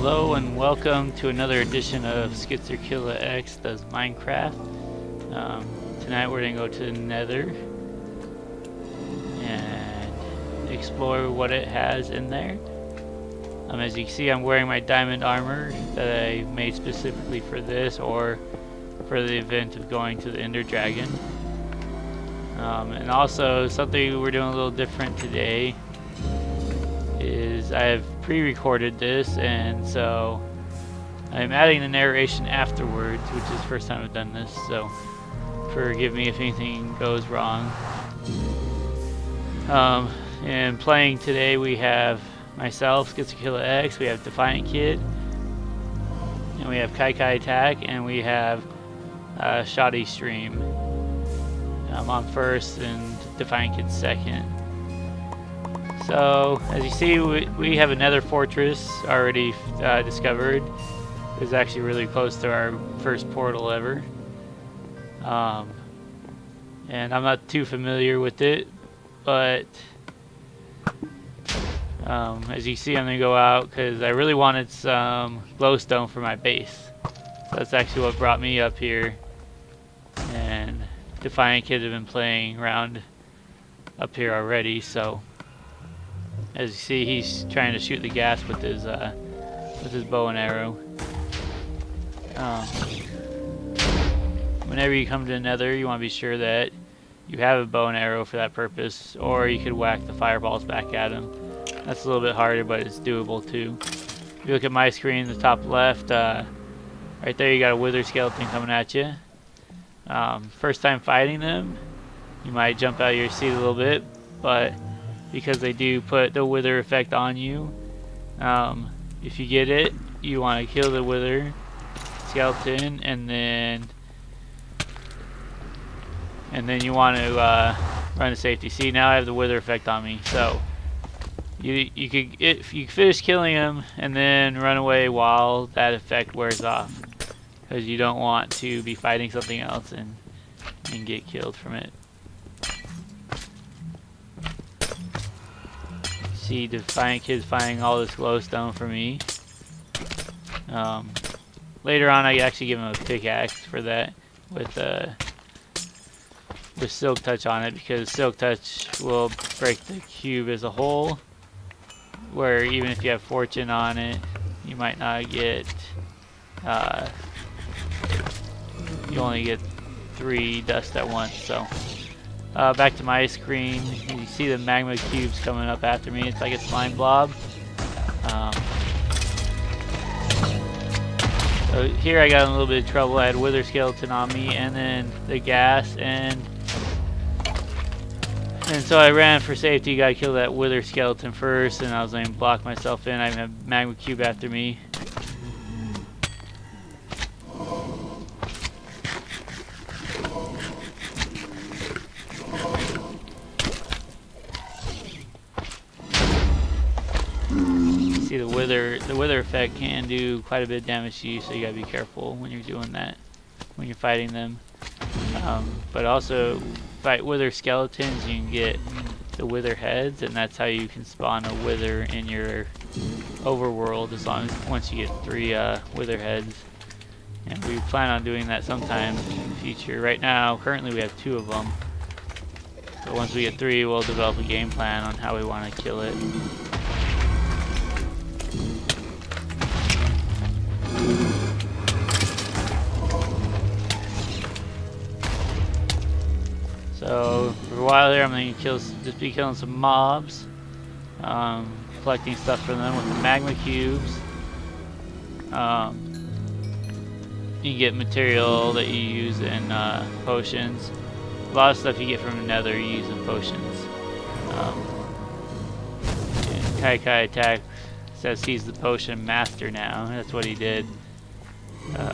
Hello and welcome to another edition of SkitzerkillaX does Minecraft. Tonight we're going to go to the Nether and explore what it has in there. As you can see, I'm wearing my diamond armor that I made specifically for this or for the event of going to the Ender Dragon. And also something we're doing a little different today is I have pre-recorded this, and so I'm adding the narration afterwards, which is the first time I've done this, so forgive me if anything goes wrong. And playing today we have myself, SkitzerkillaX, we have DefiantKid, and we have KyKyattack, and we have Shoddy Stream. I'm on first and DefiantKid second. So, as you see, we have a Nether fortress already discovered. It's actually really close to our first portal ever. And I'm not too familiar with it, but as you see, I'm going to go out because I really wanted some glowstone for my base. So that's actually what brought me up here. And DefiantKid have been playing around up here already, so as you see, he's trying to shoot the gas with his bow and arrow. Whenever you come to the Nether, you want to be sure that you have a bow and arrow for that purpose, or you could whack the fireballs back at him. That's a little bit harder, but it's doable too. If you look at my screen, the top left, right there, you got a wither skeleton coming at you. First time fighting them, you might jump out of your seat a little bit, but because they do put the wither effect on you, if you get it, you want to kill the wither skeleton, and then you want to run to safety. See, now I have the wither effect on me, so you could finish killing him and then run away while that effect wears off, because you don't want to be fighting something else and get killed from it. See, DefiantKid's finding all this glowstone for me. Later on, I actually give him a pickaxe for that with Silk Touch on it, because Silk Touch will break the cube as a whole. Where even if you have Fortune on it, you might not get. You only get 3 dust at once. So. Back to my screen, you see the magma cubes coming up after me. It's like a slime blob. So here I got in a little bit of trouble. I had wither skeleton on me, and then the gas, and so I ran for safety. Got to kill that wither skeleton first, and I was going to block myself in. I have a magma cube after me. See, the wither effect can do quite a bit of damage to you, so you gotta be careful when you're doing that, when you're fighting them. But also, fight wither skeletons, you can get the wither heads, and that's how you can spawn a wither in your overworld, once you get 3 wither heads. And we plan on doing that sometime in the future. Right now, currently we have 2 of them. But once we get 3, we'll develop a game plan on how we want to kill it. So for a while there, I'm going to just be killing some mobs, collecting stuff from them with the magma cubes. You get material that you use in potions. A lot of stuff you get from the Nether you use in potions. KyKyattack says he's the potion master now. That's what he did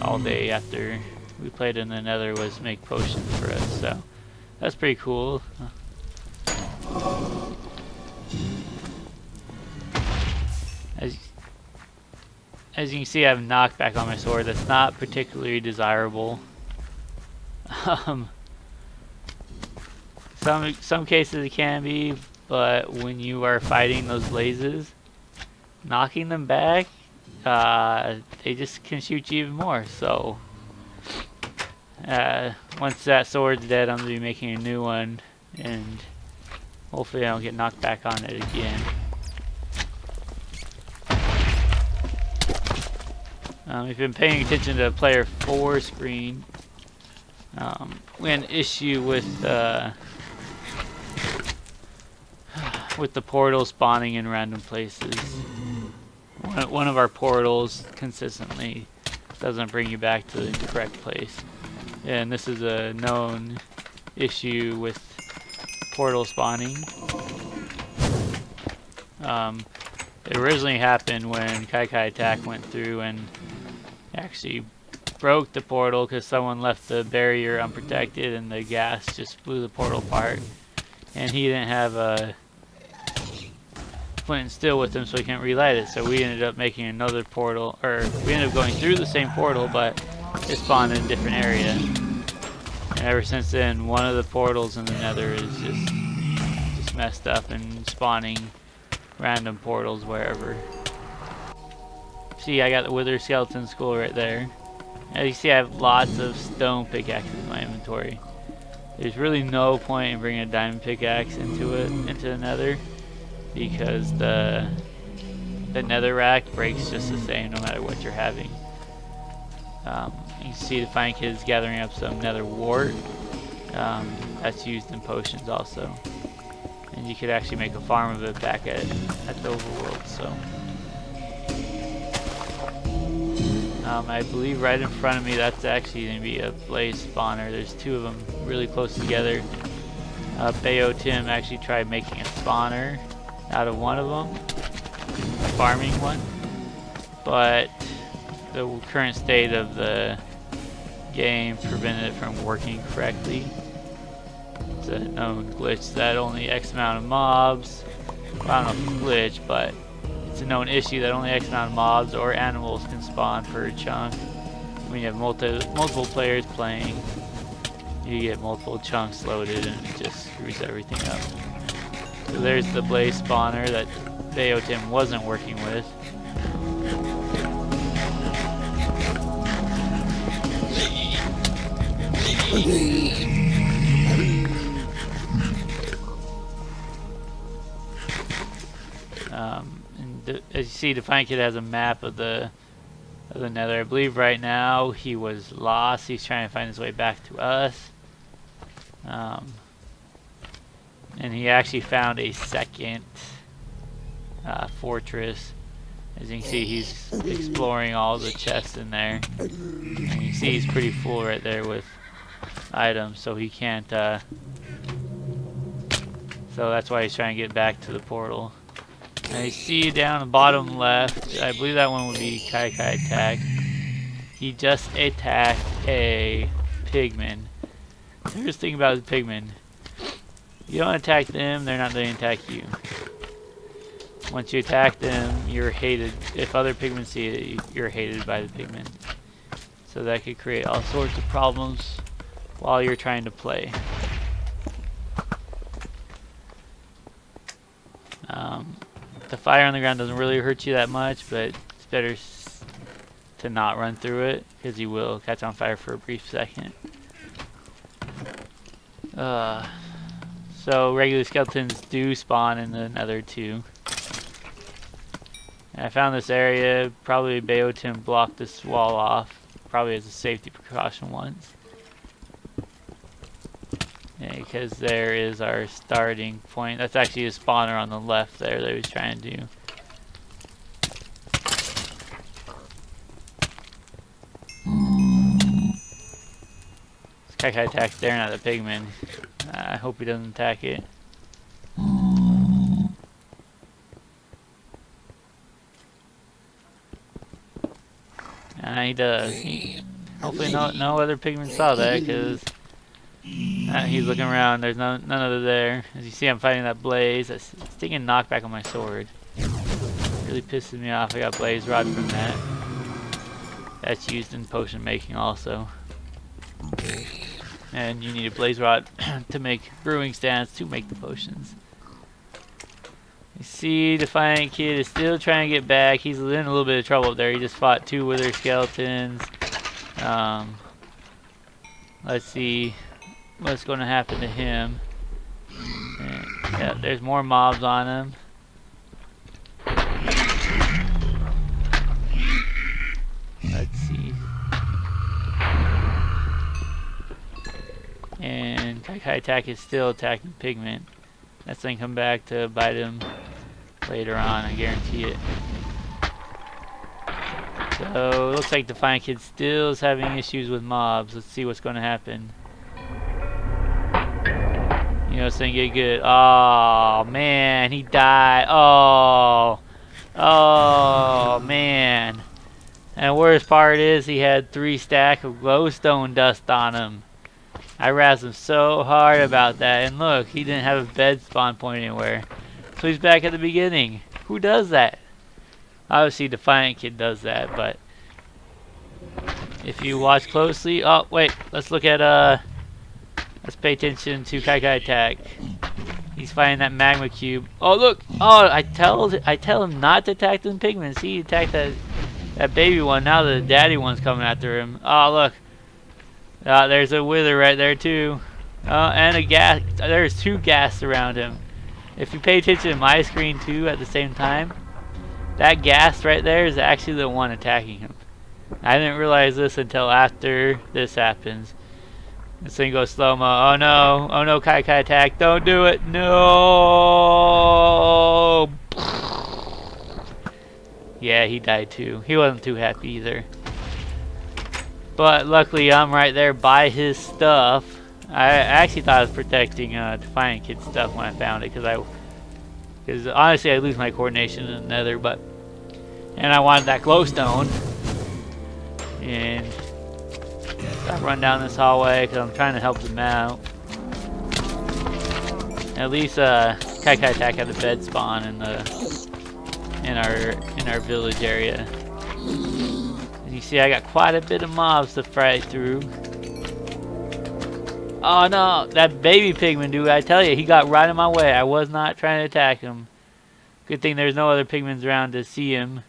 all day after we played in the Nether, was make potions for us. So that's pretty cool. As you can see, I have knockback on my sword. That's not particularly desirable. Some cases it can be, but when you are fighting those blazes, knocking them back they just can shoot you even more. So once that sword's dead, I'm gonna be making a new one, and hopefully I don't get knocked back on it again. If you've been paying attention to player 4 screen, we had an issue with the portal spawning in random places. One of our portals consistently doesn't bring you back to the correct place, and this is a known issue with portal spawning. It originally happened when KyKyattack went through and actually broke the portal because someone left the barrier unprotected and the gas just blew the portal apart, and he didn't have a flint and steel with him, so he can't relight it. So we ended up making another portal, or we ended up going through the same portal, but it spawned in a different area. And ever since then, one of the portals in the Nether is just messed up and spawning random portals wherever. See, I got the Wither Skeleton Skull right there. As you see, I have lots of stone pickaxes in my inventory. There's really no point in bringing a diamond pickaxe into the Nether, because the Nether rack breaks just the same no matter what you're having. You can see DefiantKid is gathering up some Nether wart. That's used in potions also. And you could actually make a farm of it back at the overworld. So I believe right in front of me that's actually going to be a blaze spawner. There's two of them really close together. Tim actually tried making a spawner out of one of them, a farming one, but the current state of the game prevented it from working correctly. It's a known glitch that only X amount of mobs, well, I don't know if it's a glitch, but it's a known issue that only X amount of mobs or animals can spawn per chunk. When you have multiple players playing, you get multiple chunks loaded and it just screws everything up. So there's the blaze spawner that Tim wasn't working with. As you see, DefiantKid has a map of the Nether. I believe right now he was lost. He's trying to find his way back to us. And he actually found a second fortress. As you can see, he's exploring all the chests in there. And you can see he's pretty full right there with items, so he can't. So that's why he's trying to get back to the portal. I see down the bottom left, I believe that one would be KyKyattack. He just attacked a pigman. Here's the thing about the pigmen. You don't attack them, they're not going to attack you. Once you attack them, you're hated. If other pigmen see it, you're hated by the pigmen. So that could create all sorts of problems while you're trying to play. The fire on the ground doesn't really hurt you that much, but it's better to not run through it, because you will catch on fire for a brief second. So regular skeletons do spawn in the Nether too. And I found this area, probably Tim blocked this wall off, probably as a safety precaution once. Because there is our starting point. That's actually a spawner on the left there that he was trying to do. This KyKyattack staring at the pigman. I hope he doesn't attack it. He does. Hopefully no other pigmen saw that, because he's looking around. There's none other there. As you see, I'm fighting that blaze. It's taking knockback on my sword. Really pisses me off. I got blaze rod from that. That's used in potion making also. And you need a blaze rod to make brewing stands to make the potions. You see, Defiant Kid is still trying to get back. He's in a little bit of trouble up there. He just fought 2 wither skeletons. Let's see what's going to happen to him. And, yeah, there's more mobs on him. Let's see. And KyKyattack is still attacking Pigment. That's gonna come back to bite him later on, I guarantee it. So it looks like Defiant Kid still is having issues with mobs. Let's see what's gonna happen. You know, it's gonna get good. Oh man, he died. Oh man. And the worst part is he had 3 stacks of glowstone dust on him. I razzed him so hard about that, and look, he didn't have a bed spawn point anywhere. So he's back at the beginning. Who does that? Obviously Defiant Kid does that, but if you watch closely, oh wait, let's look at let's pay attention to KyKyattack. He's fighting that magma cube. Oh look, oh I tell him not to attack them pigments. He attacked that baby one. Now the daddy one's coming after him. Oh look. There's a wither right there too. And a gas. There's 2 ghasts around him. If you pay attention to my screen too at the same time, that ghast right there is actually the one attacking him. I didn't realize this until after this happens. This thing goes slow-mo. Oh no, KyKyattack, don't do it. No. Yeah, he died too. He wasn't too happy either. But luckily I'm right there by his stuff. I actually thought I was protecting Defiant Kid's stuff when I found it, because honestly I lose my coordination in the Nether, and I wanted that glowstone. And I run down this hallway because I'm trying to help them out. At least KyKyattack had a bed spawn in our village area. You see, I got quite a bit of mobs to fight through. Oh no, that baby pigman dude, I tell you, he got right in my way. I was not trying to attack him. Good thing there's no other pigments around to see him.